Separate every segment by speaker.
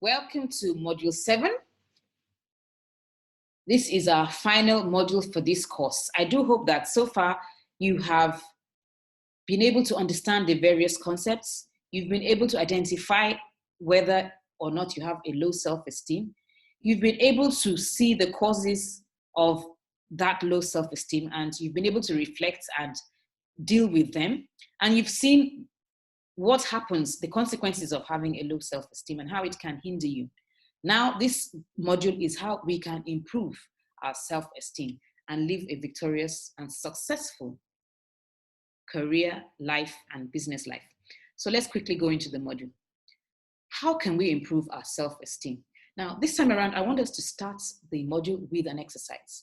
Speaker 1: Welcome to Module 7. This is our final module for this course. I do hope that so far you have been able to understand the various concepts. You've been able to identify whether or not you have a low self-esteem. You've been able to see the causes of that low self-esteem, and you've been able to reflect and deal with them. And you've seen what happens, the consequences of having a low self-esteem and how it can hinder you. Now, this module is how we can improve our self-esteem and live a victorious and successful career, life, and business life. So let's quickly go into the module. How can we improve our self-esteem? Now, this time around, I want us to start the module with an exercise.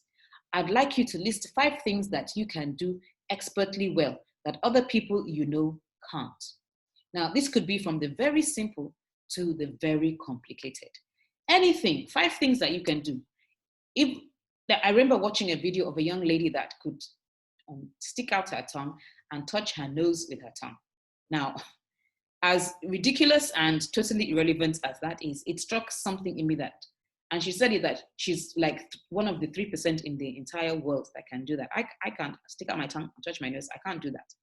Speaker 1: I'd like you to list 5 things that you can do expertly well that other people you know can't. Now, this could be from the very simple to the very complicated. Anything, 5 things that you can do. I remember watching a video of a young lady that could stick out her tongue and touch her nose with her tongue. Now, as ridiculous and totally irrelevant as that is, it struck something in me and she said that she's like one of the 3% in the entire world that can do that. I can't stick out my tongue and touch my nose. I can't do that.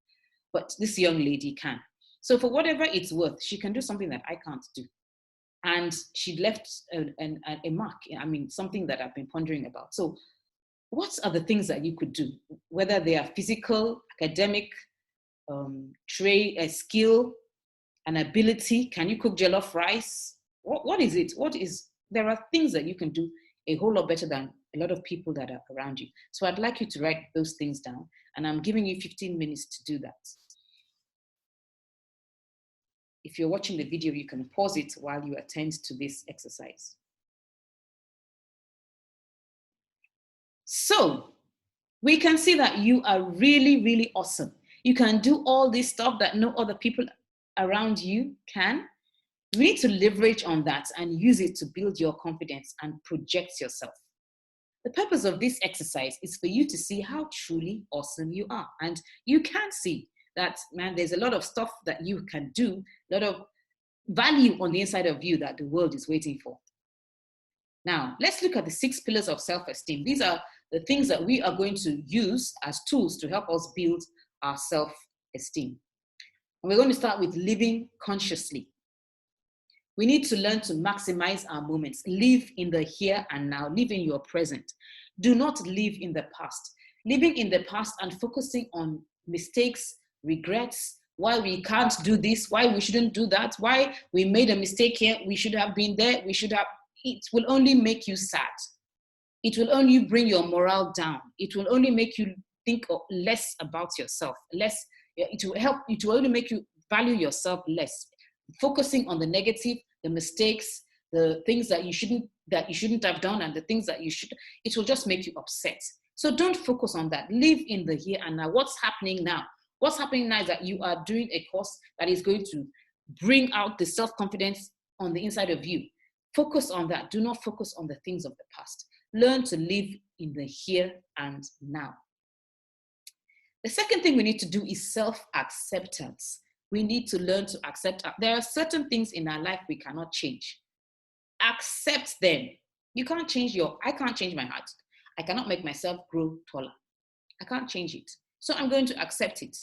Speaker 1: But this young lady can. So for whatever it's worth, she can do something that I can't do. And she left a mark, something that I've been pondering about. So what are the things that you could do? Whether they are physical, academic, skill, an ability. Can you cook jollof rice? What is it? There are things that you can do a whole lot better than a lot of people that are around you. So I'd like you to write those things down, and I'm giving you 15 minutes to do that. If you're watching the video, you can pause it while you attend to this exercise. So we can see that you are really, really awesome. You can do all this stuff that no other people around you can. We need to leverage on that and use it to build your confidence and project yourself. The purpose of this exercise is for you to see how truly awesome you are. And you can see that, man, there's a lot of stuff that you can do, a lot of value on the inside of you that the world is waiting for. Now, let's look at the 6 pillars of self-esteem. These are the things that we are going to use as tools to help us build our self-esteem. And we're going to start with living consciously. We need to learn to maximize our moments. Live in the here and now. Live in your present. Do not live in the past. Living in the past and focusing on mistakes, regrets, why we can't do this, why we shouldn't do that, why we made a mistake here, we should have been there, it will only make you sad. It will only bring your morale down. It will only make you think less about yourself, it will only make you value yourself less. Focusing on the negative, the mistakes, the things that you shouldn't have done, and the things that you should, it will just make you upset. So don't focus on that. Live in the here and now. What's happening now? What's happening now is that you are doing a course that is going to bring out the self-confidence on the inside of you. Focus on that. Do not focus on the things of the past. Learn to live in the here and now. The second thing we need to do is self-acceptance. We need to learn to accept. There are certain things in our life we cannot change. Accept them. I can't change my heart. I cannot make myself grow taller. I can't change it. So I'm going to accept it.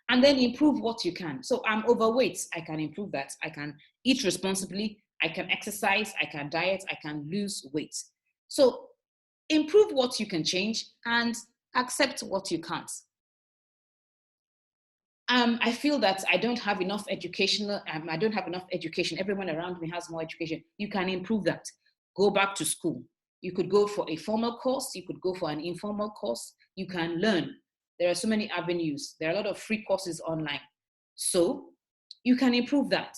Speaker 1: And then improve what you can. So I'm overweight. I can improve that. I can eat responsibly. I can exercise. I can diet. I can lose weight. So improve what you can change and accept what you can't. I feel that I don't have enough education. Everyone around me has more education. You can improve that. Go back to school. You could go for a formal course. You could go for an informal course. You can learn. There are so many avenues. There are a lot of free courses online. So you can improve that.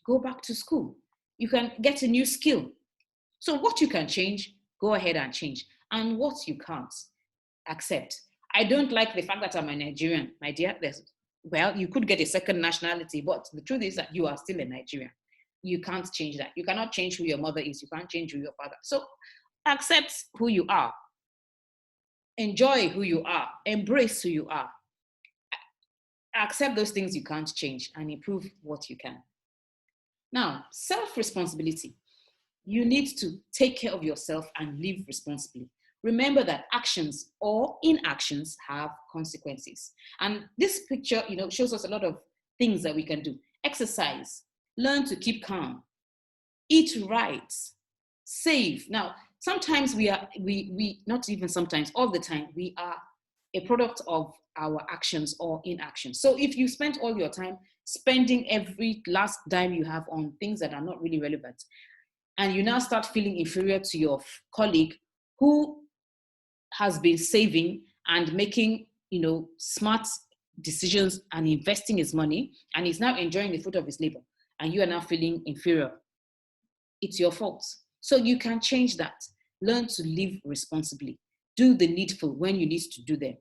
Speaker 1: Go back to school. You can get a new skill. So what you can change, go ahead and change. And what you can't, accept. I don't like the fact that I'm a Nigerian. My dear, well, you could get a second nationality, but the truth is that you are still a Nigerian. You can't change that. You cannot change who your mother is. You can't change who your father. So accept who you are. Enjoy who you are. Embrace who you are. Accept those things you can't change and improve what you can. Now, self-responsibility. you need to take care of yourself and live responsibly. Remember that actions or inactions have consequences. And this picture, shows us a lot of things that we can do. Exercise, learn to keep calm, eat right, save. Now, sometimes we not even sometimes, all the time, we are a product of our actions or inactions. So if you spend all your time spending every last dime you have on things that are not really relevant, and you now start feeling inferior to your colleague who has been saving and making, smart decisions and investing his money, and is now enjoying the fruit of his labor, and you are now feeling inferior, it's your fault. So you can change that. Learn to live responsibly. Do the needful when you need to do them.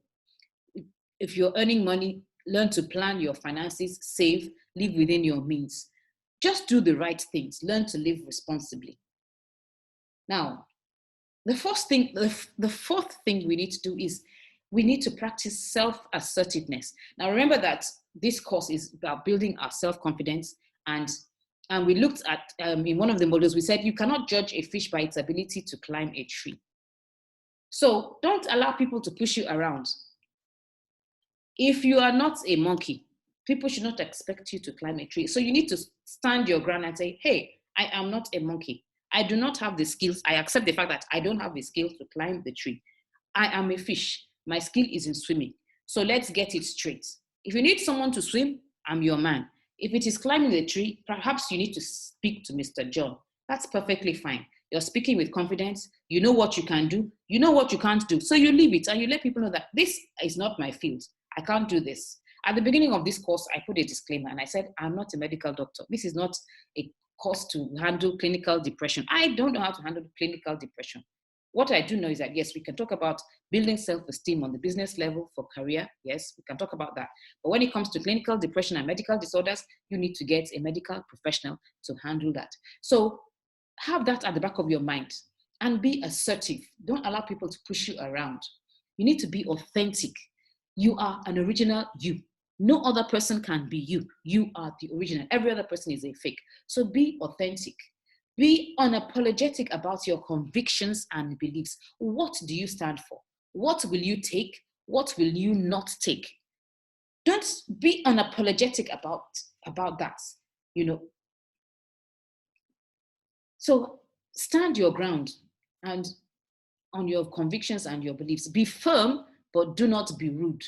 Speaker 1: If you're earning money, learn to plan your finances, save, live within your means. Just do the right things. Learn to live responsibly. Now, the fourth thing we need to do is we need to practice self-assertiveness. Now, remember that this course is about building our self-confidence, and we looked at, in one of the models, we said you cannot judge a fish by its ability to climb a tree. So don't allow people to push you around. If you are not a monkey, people should not expect you to climb a tree. So you need to stand your ground and say, hey, I am not a monkey. I do not have the skills. I accept the fact that I don't have the skills to climb the tree. I am a fish. My skill is in swimming. So let's get it straight. If you need someone to swim, I'm your man. If it is climbing the tree, perhaps you need to speak to Mr. John. That's perfectly fine. You're speaking with confidence. You know what you can do. You know what you can't do. So you leave it and you let people know that this is not my field. I can't do this. At the beginning of this course, I put a disclaimer and I said, I'm not a medical doctor. This is not a course to handle clinical depression. I don't know how to handle clinical depression. What I do know is that, yes, we can talk about building self-esteem on the business level for career. Yes, we can talk about that. But when it comes to clinical depression and medical disorders, you need to get a medical professional to handle that. So have that at the back of your mind and be assertive. Don't allow people to push you around. You need to be authentic. You are an original you. No other person can be you. You are the original. Every other person is a fake. So be authentic. Be unapologetic about your convictions and beliefs. What do you stand for? What will you take? What will you not take? Don't be unapologetic about that, So stand your ground and on your convictions and your beliefs. Be firm, but do not be rude.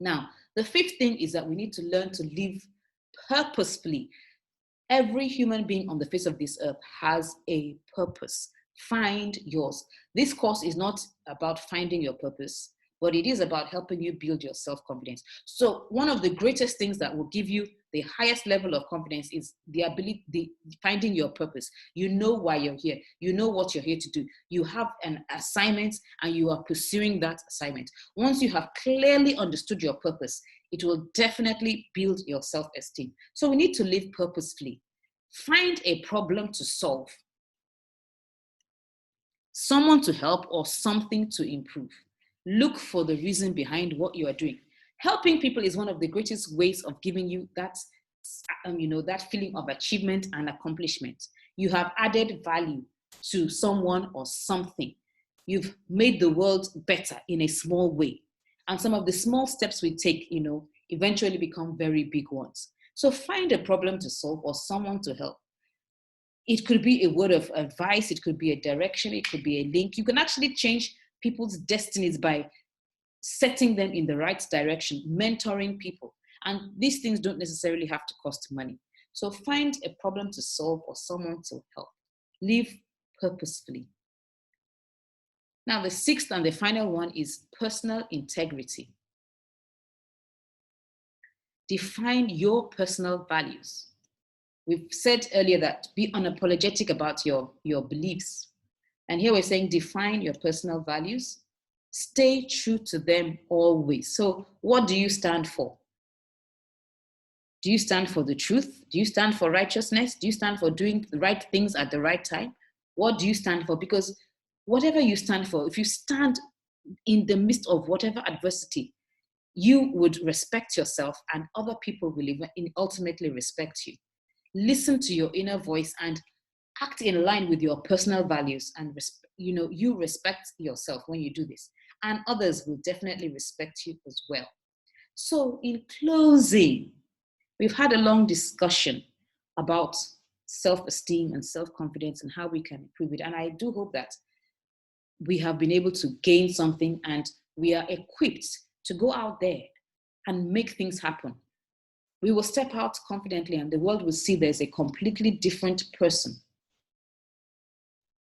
Speaker 1: Now, the fifth thing is that we need to learn to live purposefully. Every human being on the face of this earth has a purpose. Find yours. This course is not about finding your purpose, but it is about helping you build your self-confidence. So one of the greatest things that will give you the highest level of confidence is the ability, finding your purpose. You know why you're here. You know what you're here to do. You have an assignment and you are pursuing that assignment. Once you have clearly understood your purpose, it will definitely build your self-esteem. So we need to live purposefully. Find a problem to solve, someone to help, or something to improve. Look for the reason behind what you are doing. Helping people is one of the greatest ways of giving you that, that feeling of achievement and accomplishment. You have added value to someone or something. You've made the world better in a small way. And some of the small steps we take, eventually become very big ones. So find a problem to solve or someone to help. It could be a word of advice. It could be a direction. It could be a link. You can actually change people's destinies by setting them in the right direction, mentoring people. And these things don't necessarily have to cost money. So find a problem to solve or someone to help. Live purposefully. Now, the sixth and the final one is personal integrity. Define your personal values. We've said earlier that be unapologetic about your beliefs. And here we're saying define your personal values. Stay true to them always. So what do you stand for? Do you stand for the truth? Do you stand for righteousness? Do you stand for doing the right things at the right time? What do you stand for? Because whatever you stand for, if you stand in the midst of whatever adversity, you would respect yourself and other people will ultimately respect you. Listen to your inner voice and Act in line with your personal values, and you respect yourself when you do this, and others will definitely respect you as well. So in closing, we've had a long discussion about self-esteem and self-confidence and how we can improve it. And I do hope that we have been able to gain something and we are equipped to go out there and make things happen. We will step out confidently and the world will see there's a completely different person.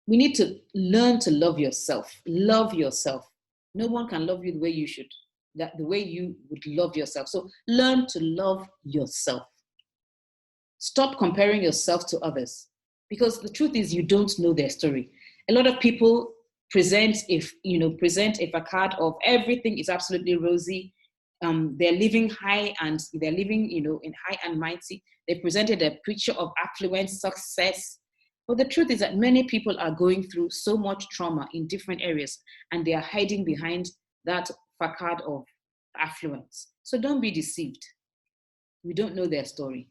Speaker 1: We need to learn to love yourself. Love yourself. No one can love you the way you should, the way you would love yourself. So learn to love yourself. Stop comparing yourself to others, because the truth is you don't know their story. A lot of people present a facade of everything is absolutely rosy. They're living high and they're living, in high and mighty. They presented a picture of affluence, success. But the truth is that many people are going through so much trauma in different areas and they are hiding behind that facade of affluence. So don't be deceived. We don't know their story.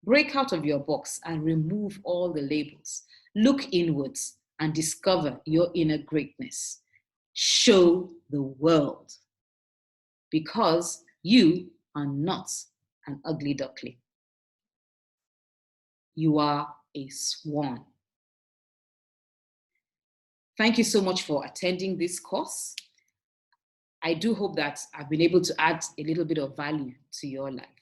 Speaker 1: Break out of your box and remove all the labels. Look inwards and discover your inner greatness. Show the world, because you are not an ugly duckling. You are a swan. Thank you so much for attending this course. I do hope that I've been able to add a little bit of value to your life.